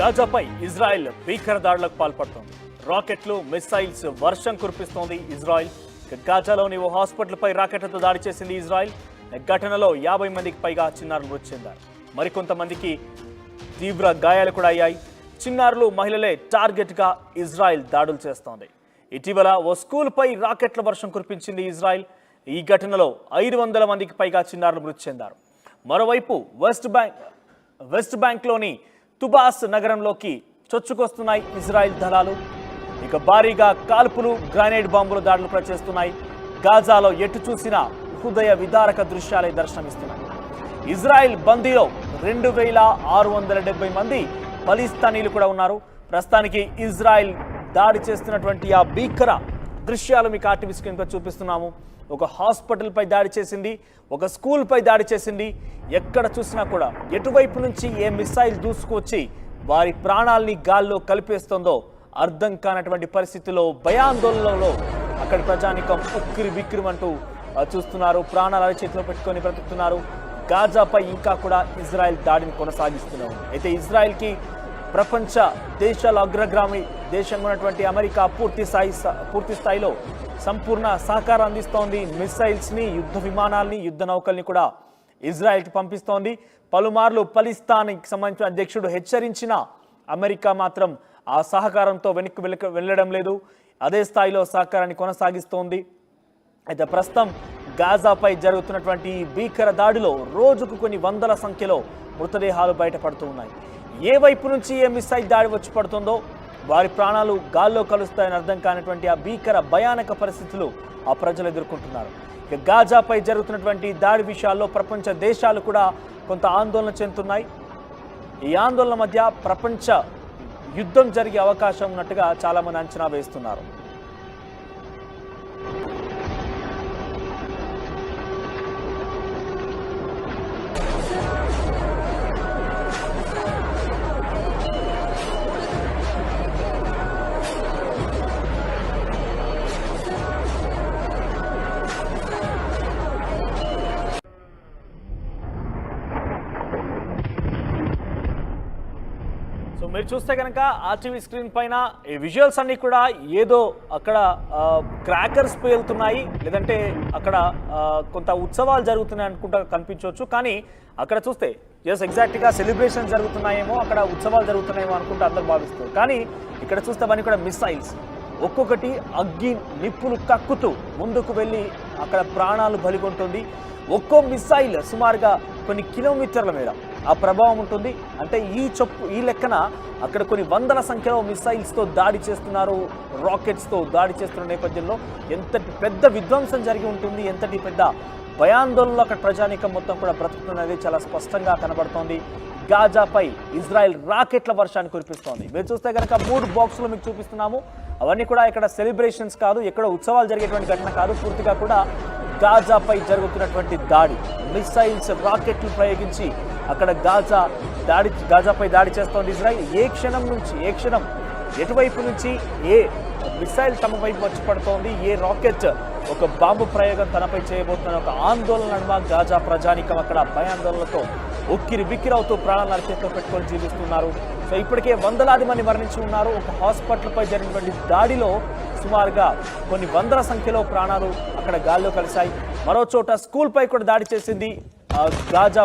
గాజాపై Israel భీకర దాడులకు పాల్పడుతోంది. రాకెట్లు, missiles వర్షం కురిపిస్తోంది ఇజ్రాయెల్. గాజాలోని ఓ హాస్పిటల్పై రాకెట్లతో దాడి చేసింది ఇజ్రాయెల్. ఘటనలో 50 మందికి పైగా చిన్నారులు మృతి చెందారు. మరికొంతమందికి తీవ్ర గాయాలు కూడా అయ్యాయి. చిన్నారులు, మహిళలే టార్గెట్గా ఇజ్రాయెల్ దాడులు చేస్తోంది. ఇటీవల ఓ స్కూల్పై రాకెట్ల వర్షం కురిపించింది ఇజ్రాయెల్. ఈ ఘటనలో 500 మందికి పైగా చిన్నారులు మృతి చెందారు. మరోవైపు వెస్ట్ బ్యాంక్లోని తుబాస్ నగరంలోకి చొచ్చుకొస్తున్నాయి ఇజ్రాయెల్ దళాలు. ఇక భారీగా కాల్పులు, గ్రానైడ్ బాంబులు దాడులు ప్రచేస్తున్నాయి. గాజాలో ఎటు చూసినా హృదయ విదారక దృశ్యాలే దర్శనమిస్తున్నాయి. ఇజ్రాయెల్ బందీలో 2670 మంది ఫలిస్తానీలు కూడా ఉన్నారు. ప్రస్తుతానికి ఇజ్రాయెల్ దాడి చేస్తున్నటువంటి ఆ భీకర దృశ్యాలు మీకు ఆర్టీవీ స్క్రీన్పై చూపిస్తున్నాము. ఒక హాస్పిటల్పై దాడి చేసింది, ఒక స్కూల్పై దాడి చేసింది. ఎక్కడ చూసినా కూడా ఎటువైపు నుంచి ఏ మిసైల్ దూసుకొచ్చి వారి ప్రాణాలని గాల్లో కలిపేస్తుందో అర్థం కానటువంటి పరిస్థితుల్లో, భయాందోళనలో అక్కడి ప్రజానికం ఉక్కిరి బిక్కిరిమంటూ చూస్తున్నారు. ప్రాణాల చేతిలో పెట్టుకొని బ్రతుకుతున్నారు. గాజాపై ఇంకా కూడా ఇజ్రాయెల్ దాడిని కొనసాగిస్తున్నారు. అయితే ఇజ్రాయెల్కి ప్రపంచ దేశాల అగ్రగామి దేశంగా ఉన్నటువంటి అమెరికా పూర్తి స్థాయిలో సంపూర్ణ సహకారం అందిస్తోంది. మిసైల్స్ని, యుద్ధ విమానాల్ని, యుద్ధ నౌకల్ని కూడా ఇజ్రాయెల్కి పంపిస్తోంది. పలుమార్లు ఫలిస్తాన్కి సంబంధించిన అధ్యక్షుడు హెచ్చరించిన అమెరికా మాత్రం ఆ సహకారంతో వెనక్కి వెళ్ళడం లేదు. అదే స్థాయిలో సహకారాన్ని కొనసాగిస్తోంది. అయితే ప్రస్తుతం గాజాపై జరుగుతున్నటువంటి భీకర దాడిలో రోజుకు కొన్ని వందల సంఖ్యలో మృతదేహాలు బయటపడుతూ ఉన్నాయి. ఏ వైపు నుంచి ఏ మిసైల్ దాడి వచ్చి పడుతుందో వారి ప్రాణాలు గాల్లో కలుస్తాయని అర్థం కానటువంటి ఆ భీకర భయానక పరిస్థితులు ఆ ప్రజలు ఎదుర్కొంటున్నారు. ఇక గాజాపై జరుగుతున్నటువంటి దాడి విషయాల్లో ప్రపంచ దేశాలు కూడా కొంత ఆందోళన చెందుతున్నాయి. ఈ ఆందోళన మధ్య ప్రపంచ యుద్ధం జరిగే అవకాశం ఉన్నట్టుగా చాలామంది అంచనా వేస్తున్నారు. సో మీరు చూస్తే కనుక ఆర్టీవీ స్క్రీన్ పైన ఈ విజువల్స్ అన్నీ కూడా ఏదో అక్కడ క్రాకర్స్ పేలుతున్నాయి, లేదంటే అక్కడ కొంత ఉత్సవాలు జరుగుతున్నాయి అనుకుంటా కనిపించవచ్చు. కానీ అక్కడ చూస్తే ఎగ్జాక్ట్గా సెలబ్రేషన్ జరుగుతున్నాయేమో, అక్కడ ఉత్సవాలు జరుగుతున్నాయేమో అనుకుంటూ అందరూ భావిస్తారు. కానీ ఇక్కడ చూస్తే అవన్నీ కూడా మిసైల్స్ ఒక్కొక్కటి అగ్గి నిప్పులు కక్కుతూ ముందుకు వెళ్ళి అక్కడ ప్రాణాలు బలిగొంటుంది. ఒక్కో మిసైల్ సుమారుగా కొన్ని కిలోమీటర్ల మేర ఆ ప్రభావం ఉంటుంది. అంటే ఈ లెక్కన అక్కడ కొన్ని వందల సంఖ్యలో మిసైల్స్తో దాడి చేస్తున్నారు, రాకెట్స్తో దాడి చేస్తున్న నేపథ్యంలో ఎంతటి పెద్ద విధ్వంసం జరిగి ఉంటుంది, ఎంతటి పెద్ద భయాందోళనలో అక్కడ ప్రజానీకం మొత్తం కూడా బ్రతుకుతున్నది చాలా స్పష్టంగా కనబడుతోంది. గాజాపై ఇజ్రాయెల్ రాకెట్ల వర్షాన్ని కురిపిస్తోంది. మీరు చూస్తే కనుక 3 బాక్సులు మీకు చూపిస్తున్నాము. అవన్నీ కూడా ఇక్కడ సెలబ్రేషన్స్ కాదు, ఎక్కడ ఉత్సవాలు జరిగేటువంటి ఘటన కాదు. పూర్తిగా కూడా గాజాపై దాడి, మిసైల్స్, రాకెట్లు ప్రయోగించి అక్కడ గాజాపై దాడి చేస్తోంది ఇజ్రాయెల్. ఏ క్షణం ఎటువైపు నుంచి ఏ మిసైల్ తమ వైపు వచ్చి పడుతోంది, ఏ రాకెట్ ఒక బాంబు ప్రయోగం తనపై చేయబోతున్న ఒక ఆందోళన నడుమ గాజా ప్రజానికం అక్కడ భయాందోళనలతో ఉక్కిరి బిక్కిరవుతూ ప్రాణాలను అరచేతిలో పెట్టుకొని జీవిస్తున్నారు. సో ఇప్పటికే వందలాది మంది మరణించి ఉన్నారు. ఒక హాస్పిటల్పై జరిగినటువంటి దాడిలో సుమారుగా కొన్ని వందల సంఖ్యలో ప్రాణాలు అక్కడ గాల్లో కలిశాయి. మరో చోట స్కూల్పై కూడా దాడి చేసింది. గాజా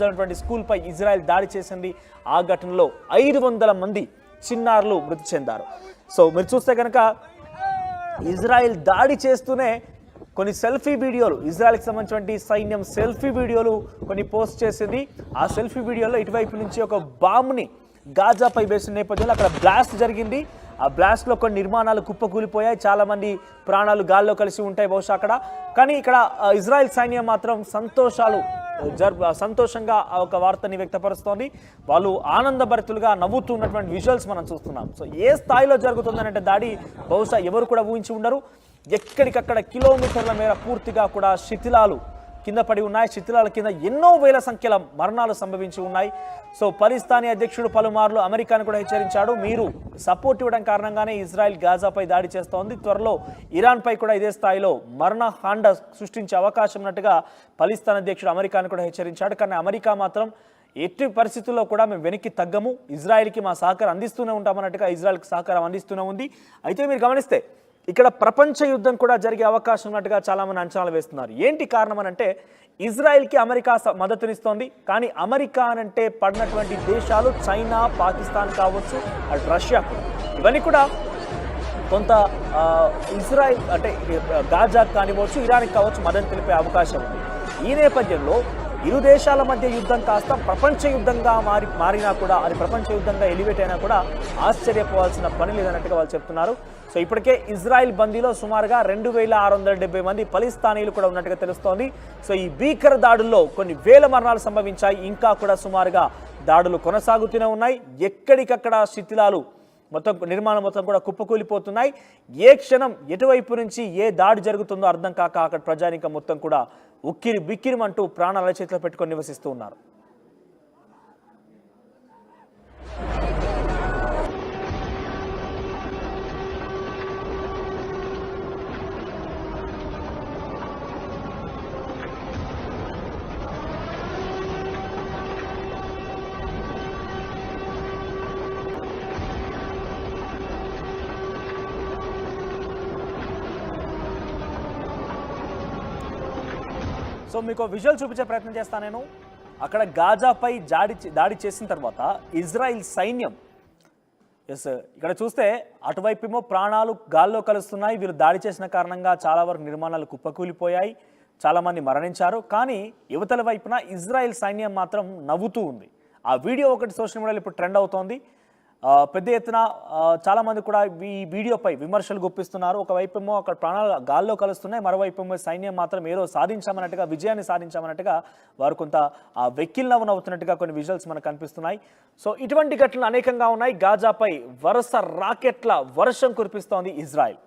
ఉన్నటువంటి స్కూల్పై ఇజ్రాయెల్ దాడి చేసింది. ఆ ఘటనలో 500 మంది చిన్నారులు మృతి చెందారు. సో మీరు చూస్తే కనుక ఇజ్రాయెల్ దాడి చేస్తూనే కొన్ని సెల్ఫీ వీడియోలు, ఇజ్రాయెల్కి సంబంధించినటువంటి సైన్యం సెల్ఫీ వీడియోలు కొన్ని పోస్ట్ చేసింది. ఆ సెల్ఫీ వీడియోలో ఇటువైపు నుంచి ఒక బాంబుని గాజాపై వేసిన నేపథ్యంలో అక్కడ బ్లాస్ట్ జరిగింది. ఆ బ్లాస్ట్లో కొన్ని నిర్మాణాలు కుప్పకూలిపోయాయి. చాలామంది ప్రాణాలు గాల్లో కలిసి ఉంటాయి బహుశా అక్కడ. కానీ ఇక్కడ ఇజ్రాయెల్ సైన్యం మాత్రం సంతోషంగా ఒక వార్తని వ్యక్తపరుస్తోంది. వాళ్ళు ఆనందభరితులుగా నవ్వుతున్నటువంటి విజువల్స్ మనం చూస్తున్నాం. సో ఏ స్థాయిలో జరుగుతుందనంటే దాడి బహుశా ఎవరు కూడా ఊహించి ఉండరు. ఎక్కడికక్కడ కిలోమీటర్ల మేర పూర్తిగా కూడా శిథిలాలు కింద పడి ఉన్నాయి. శిథిలాల కింద ఎన్నో వేల సంఖ్యల మరణాలు సంభవించి ఉన్నాయి. సో ఫలిస్తానీ అధ్యక్షుడు పలుమార్లు అమెరికాను కూడా హెచ్చరించాడు, మీరు సపోర్ట్ ఇవ్వడం కారణంగానే ఇజ్రాయెల్ గాజాపై దాడి చేస్తోంది, త్వరలో ఇరాన్పై కూడా ఇదే స్థాయిలో మరణహాండ సృష్టించే అవకాశం ఉన్నట్టుగా ఫలిస్తాన్ అధ్యక్షుడు అమెరికాను కూడా హెచ్చరించాడు. కానీ అమెరికా మాత్రం ఎట్టి పరిస్థితుల్లో కూడా మేము వెనక్కి తగ్గము, ఇజ్రాయెల్కి మా సహకారం అందిస్తూనే ఉంటామన్నట్టుగా ఇజ్రాయెల్కి సహకారం అందిస్తూనే ఉంది. అయితే మీరు గమనిస్తే ఇక్కడ ప్రపంచ యుద్ధం కూడా జరిగే అవకాశం ఉన్నట్టుగా చాలామంది అంచనాలు వేస్తున్నారు. ఏంటి కారణం అని అంటే ఇజ్రాయెల్కి అమెరికా మద్దతునిస్తోంది. కానీ అమెరికా అంటే పడినటువంటి దేశాలు చైనా, పాకిస్తాన్ కావచ్చు, అటు రష్యా, ఇవన్నీ కూడా కొంత ఇజ్రాయెల్ అంటే గాజాకు కానివ్వచ్చు, ఇరాన్కి కావచ్చు మద్దతు తెలిపే అవకాశం ఉంది. ఈ నేపథ్యంలో ఇరు దేశాల మధ్య యుద్ధం కాస్త ప్రపంచ యుద్ధంగా మారినా కూడా, అది ప్రపంచ యుద్ధంగా ఎలివేట్ అయినా కూడా ఆశ్చర్యపోవాల్సిన పని లేదన్నట్టుగా వాళ్ళు చెప్తున్నారు. సో ఇప్పటికే ఇజ్రాయెల్ బందీలో సుమారుగా 2670 మంది ఫలిస్తానీయులు కూడా ఉన్నట్టుగా తెలుస్తోంది. సో ఈ భీకర దాడుల్లో కొన్ని వేల మరణాలు సంభవించాయి. ఇంకా కూడా సుమారుగా దాడులు కొనసాగుతూనే ఉన్నాయి. ఎక్కడికక్కడ శిథిలాలు నిర్మాణం మొత్తం కూడా కుప్పకూలిపోతున్నాయి. ఏ క్షణం ఎటువైపు నుంచి ఏ దాడి జరుగుతుందో అర్థం కాక అక్కడ ప్రజానికం మొత్తం కూడా ఉక్కిరి బిక్కిరిమంటూ ప్రాణాల చేతిలో పెట్టుకొని నివసిస్తూ ఉన్నారు. సో మీకు విజువల్ చూపించే ప్రయత్నం చేస్తాను నేను. అక్కడ గాజాపై దాడి చేసిన తర్వాత ఇజ్రాయిల్ సైన్యం ఇక్కడ చూస్తే అటువైపేమో ప్రాణాలు గాల్లో కలుస్తున్నాయి. వీళ్ళు దాడి చేసిన కారణంగా చాలా వరకు నిర్మాణాలు కుప్పకూలిపోయాయి, చాలామంది మరణించారు. కానీ యువతల వైపున ఇజ్రాయిల్ సైన్యం మాత్రం నవ్వుతూ ఉంది. ఆ వీడియో ఒకటి సోషల్ మీడియాలో ఇప్పుడు ట్రెండ్ అవుతోంది. పెద్ద ఎత్తున చాలామంది కూడా ఈ వీడియోపై విమర్శలు గుప్పిస్తున్నారు. ఒకవైపేమో అక్కడ ప్రాణాలు గాల్లో కలుస్తున్నాయి, మరోవైపేమో సైన్యం మాత్రం ఏదో సాధించామన్నట్టుగా, విజయాన్ని సాధించామన్నట్టుగా వారు కొంత వెక్కిల్ నవ్వుతున్నట్టుగా కొన్ని విజువల్స్ మనకు కనిపిస్తున్నాయి. సో ఇటువంటి ఘటనలు అనేకంగా ఉన్నాయి. గాజాపై వరుస రాకెట్ల వర్షం కురిపిస్తోంది ఇజ్రాయెల్.